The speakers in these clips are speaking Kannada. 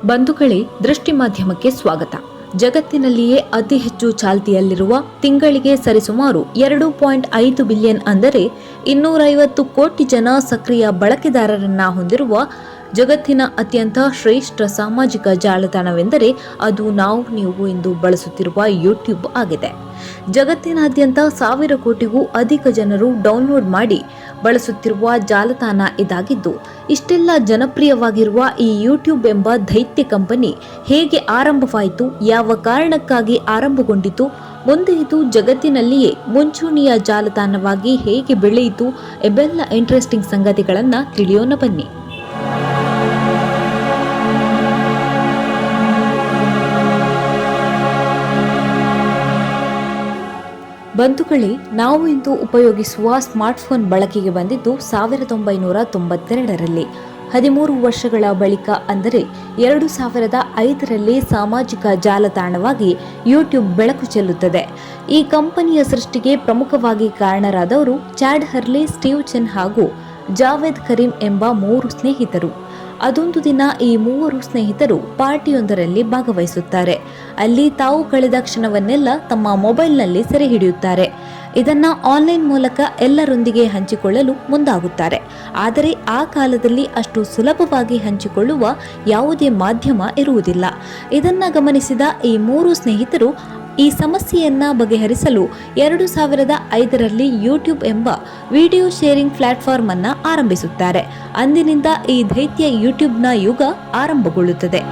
ಬಂಧುಗಳೇ, ದೃಷ್ಟಿ ಮಾಧ್ಯಮಕ್ಕೆ ಸ್ವಾಗತ. ಜಗತ್ತಿನಲ್ಲಿಯೇ ಅತಿ ಹೆಚ್ಚು ಚಾಲ್ತಿಯಲ್ಲಿರುವ ತಿಂಗಳಿಗೆ ಸರಿಸುಮಾರು 2.5 ಬಿಲಿಯನ್ ಅಂದರೆ 250 ಕೋಟಿ ಜನ ಸಕ್ರಿಯ ಬಳಕೆದಾರರನ್ನ ಹೊಂದಿರುವ ಜಗತ್ತಿನ ಅತ್ಯಂತ ಶ್ರೇಷ್ಠ ಸಾಮಾಜಿಕ ಜಾಲತಾಣವೆಂದರೆ ಅದು ನೀವು ಇಂದು ಬಳಸುತ್ತಿರುವ ಯೂಟ್ಯೂಬ್ ಆಗಿದೆ. ಜಗತ್ತಿನಾದ್ಯಂತ 1,000 ಕೋಟಿಗೂ ಅಧಿಕ ಜನರು ಡೌನ್ಲೋಡ್ ಮಾಡಿ ಬಳಸುತ್ತಿರುವ ಜಾಲತಾಣ ಇದಾಗಿದ್ದು, ಇಷ್ಟೆಲ್ಲ ಜನಪ್ರಿಯವಾಗಿರುವ ಈ ಯೂಟ್ಯೂಬ್ ಎಂಬ ದೈತ್ಯ ಕಂಪನಿ ಹೇಗೆ ಆರಂಭವಾಯಿತು, ಯಾವ ಕಾರಣಕ್ಕಾಗಿ ಆರಂಭಗೊಂಡಿತು, ಮುಂದೆ ಇದು ಜಗತ್ತಿನಲ್ಲಿಯೇ ಮುಂಚೂಣಿಯ ಜಾಲತಾಣವಾಗಿ ಹೇಗೆ ಬೆಳೆಯಿತು ಎಂಬೆಲ್ಲ ಇಂಟ್ರೆಸ್ಟಿಂಗ್ ಸಂಗತಿಗಳನ್ನು ತಿಳಿಯೋಣ ಬನ್ನಿ. ಬಂಧುಗಳೇ, ನಾವು ಇಂದು ಉಪಯೋಗಿಸುವ ಸ್ಮಾರ್ಟ್ಫೋನ್ ಬಳಕೆಗೆ ಬಂದಿದ್ದು 1992ರಲ್ಲಿ. 13 ವರ್ಷಗಳ ಬಳಿಕ ಅಂದರೆ 2005ರಲ್ಲಿ ಸಾಮಾಜಿಕ ಜಾಲತಾಣವಾಗಿ ಯೂಟ್ಯೂಬ್ ಬೆಳಕು ಚೆಲ್ಲುತ್ತದೆ. ಈ ಕಂಪನಿಯ ಸೃಷ್ಟಿಗೆ ಪ್ರಮುಖವಾಗಿ ಕಾರಣರಾದವರು ಚಾಡ್ ಹರ್ಲಿ, ಸ್ಟೀವ್ ಚೆನ್ ಹಾಗೂ ಜಾವೇದ್ ಕರೀಂ ಎಂಬ 3 ಸ್ನೇಹಿತರು. ಅದೊಂದು ದಿನ ಈ 3 ಸ್ನೇಹಿತರು ಪಾರ್ಟಿಯೊಂದರಲ್ಲಿ ಭಾಗವಹಿಸುತ್ತಾರೆ. ಅಲ್ಲಿ ತಾವು ಕಳೆದ ಕ್ಷಣವನ್ನೆಲ್ಲ ತಮ್ಮ ಮೊಬೈಲ್ನಲ್ಲಿ ಸೆರೆ ಹಿಡಿಯುತ್ತಾರೆ. ಇದನ್ನ ಆನ್ಲೈನ್ ಮೂಲಕ ಎಲ್ಲರೊಂದಿಗೆ ಹಂಚಿಕೊಳ್ಳಲು ಮುಂದಾಗುತ್ತಾರೆ. ಆದರೆ ಆ ಕಾಲದಲ್ಲಿ ಅಷ್ಟು ಸುಲಭವಾಗಿ ಹಂಚಿಕೊಳ್ಳುವ ಯಾವುದೇ ಮಾಧ್ಯಮ ಇರುವುದಿಲ್ಲ. ಇದನ್ನ ಗಮನಿಸಿದ ಈ 3 ಸ್ನೇಹಿತರು ಈ ಸಮಸ್ಯೆಯನ್ನ ಬಗೆಹರಿಸಲು 2005ರಲ್ಲಿ ಯೂಟ್ಯೂಬ್ ಎಂಬ ವಿಡಿಯೋ ಶೇರಿಂಗ್ ಪ್ಲಾಟ್ಫಾರ್ಮ್ ಅನ್ನ ಆರಂಭಿಸುತ್ತಾರೆ. ಅಂದಿನಿಂದ ಈ ದೈತ್ಯ ಯೂಟ್ಯೂಬ್ನ ಯುಗ ಆರಂಭಗೊಳ್ಳುತ್ತದೆ.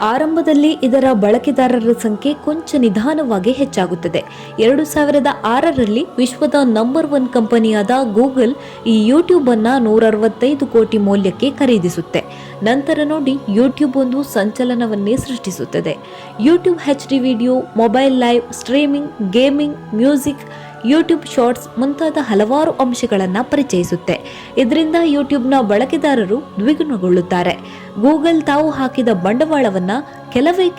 ಆರಂಭದಲ್ಲಿ ಇದರ ಬಳಕೆದಾರರ ಸಂಖ್ಯೆ ಕೊಂಚ ನಿಧಾನವಾಗಿ ಹೆಚ್ಚಾಗುತ್ತದೆ. 2006ರಲ್ಲಿ ವಿಶ್ವದ ನಂಬರ್ 1 ಕಂಪನಿಯಾದ ಗೂಗಲ್ ಈ ಯೂಟ್ಯೂಬ್ ಅನ್ನ 165 ಕೋಟಿ ಮೌಲ್ಯಕ್ಕೆ ಖರೀದಿಸುತ್ತೆ. ನಂತರ ನೋಡಿ, ಯೂಟ್ಯೂಬ್ ಒಂದು ಸಂಚಲನವನ್ನೇ ಸೃಷ್ಟಿಸುತ್ತದೆ. YouTube HD video, mobile live streaming, gaming, music, YouTube shorts ಮುಂತಾದ ಹಲವಾರು ಅಂಶಗಳನ್ನು ಪರಿಚಯಿಸುತ್ತೆ. ಇದರಿಂದ ಯೂಟ್ಯೂಬ್ನ ಬಳಕೆದಾರರು ದ್ವಿಗುಣಗೊಳ್ಳುತ್ತಾರೆ. ಗೂಗಲ್ ತಾವು ಹಾಕಿದ ಬಂಡವಾಳವನ್ನ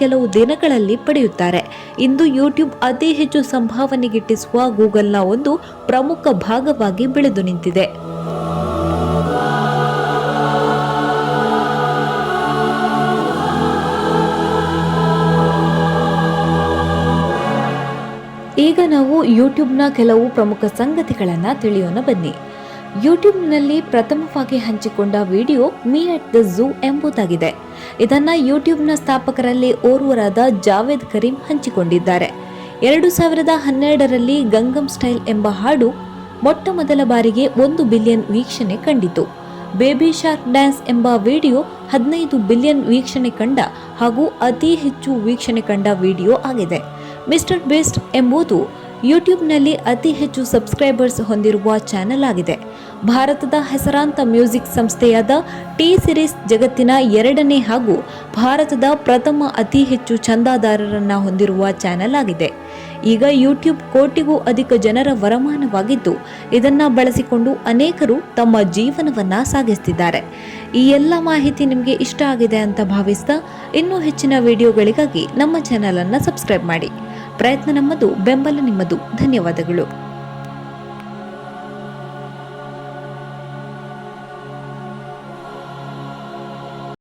ಕೆಲವು ದಿನಗಳಲ್ಲಿ ಪಡೆಯುತ್ತಾರೆ. ಇಂದು ಯೂಟ್ಯೂಬ್ ಅತಿ ಹೆಚ್ಚು ಸಂಭಾವನೆ ಗಿಟ್ಟಿಸುವ ಗೂಗಲ್ನ ಒಂದು ಪ್ರಮುಖ ಭಾಗವಾಗಿ ಬೆಳೆದು ನಿಂತಿದೆ. ಈಗ ನಾವು ಯೂಟ್ಯೂಬ್ನ ಕೆಲವು ಪ್ರಮುಖ ಸಂಗತಿಗಳನ್ನು ತಿಳಿಯೋಣ ಬನ್ನಿ. ಯೂಟ್ಯೂಬ್ನಲ್ಲಿ ಪ್ರಥಮವಾಗಿ ಹಂಚಿಕೊಂಡ video me at the zoo ಎಂಬುದಾಗಿದೆ. ಇದನ್ನ ಯೂಟ್ಯೂಬ್ನ ಸ್ಥಾಪಕರಲ್ಲಿ ಓರ್ವರಾದ ಜಾವೇದ್ ಕರೀಂ ಹಂಚಿಕೊಂಡಿದ್ದಾರೆ. 2012ರಲ್ಲಿ ಗಂಗಮ್ ಸ್ಟೈಲ್ ಎಂಬ ಹಾಡು ಮೊಟ್ಟ ಮೊದಲ ಬಾರಿಗೆ 1 ಬಿಲಿಯನ್ ವೀಕ್ಷಣೆ ಕಂಡಿತು. ಬೇಬಿ ಶಾರ್ಕ್ ಡ್ಯಾನ್ಸ್ ಎಂಬ ವಿಡಿಯೋ 15 ಬಿಲಿಯನ್ ವೀಕ್ಷಣೆ ಕಂಡ ಹಾಗೂ ಅತಿ ಹೆಚ್ಚು ವೀಕ್ಷಣೆ ಕಂಡ ವಿಡಿಯೋ ಆಗಿದೆ. ಮಿಸ್ಟರ್ ಬೀಸ್ಟ್ ಎಂಬುದು ಯೂಟ್ಯೂಬ್ನಲ್ಲಿ ಅತಿ ಹೆಚ್ಚು ಸಬ್ಸ್ಕ್ರೈಬರ್ಸ್ ಹೊಂದಿರುವ ಚಾನೆಲ್ ಆಗಿದೆ. ಭಾರತದ ಹೆಸರಾಂತ ಮ್ಯೂಸಿಕ್ ಸಂಸ್ಥೆಯಾದ ಟಿ ಸಿರೀಸ್ ಜಗತ್ತಿನ 2ನೇ ಹಾಗೂ ಭಾರತದ ಪ್ರಥಮ ಅತಿ ಹೆಚ್ಚು ಚಂದಾದಾರರನ್ನ ಹೊಂದಿರುವ ಚಾನೆಲ್ ಆಗಿದೆ. ಈಗ ಯೂಟ್ಯೂಬ್ ಕೋಟಿಗೂ ಅಧಿಕ ಜನರ ವರಮಾನವಾಗಿದ್ದು, ಇದನ್ನ ಬಳಸಿಕೊಂಡು ಅನೇಕರು ತಮ್ಮ ಜೀವನವನ್ನ ಸಾಗಿಸುತ್ತಿದ್ದಾರೆ. ಈ ಎಲ್ಲ ಮಾಹಿತಿ ನಿಮಗೆ ಇಷ್ಟ ಆಗಿದೆ ಅಂತ ಭಾವಿಸ್ತಾ ಇನ್ನೂ ಹೆಚ್ಚಿನ ವಿಡಿಯೋಗಳಿಗಾಗಿ ನಮ್ಮ ಚಾನೆಲ್ ಅನ್ನು ಸಬ್ಸ್ಕ್ರೈಬ್ ಮಾಡಿ. ಪ್ರಯತ್ನ ನಮ್ಮದು, ಬೆಂಬಲ ನಿಮ್ಮದು. ಧನ್ಯವಾದಗಳು.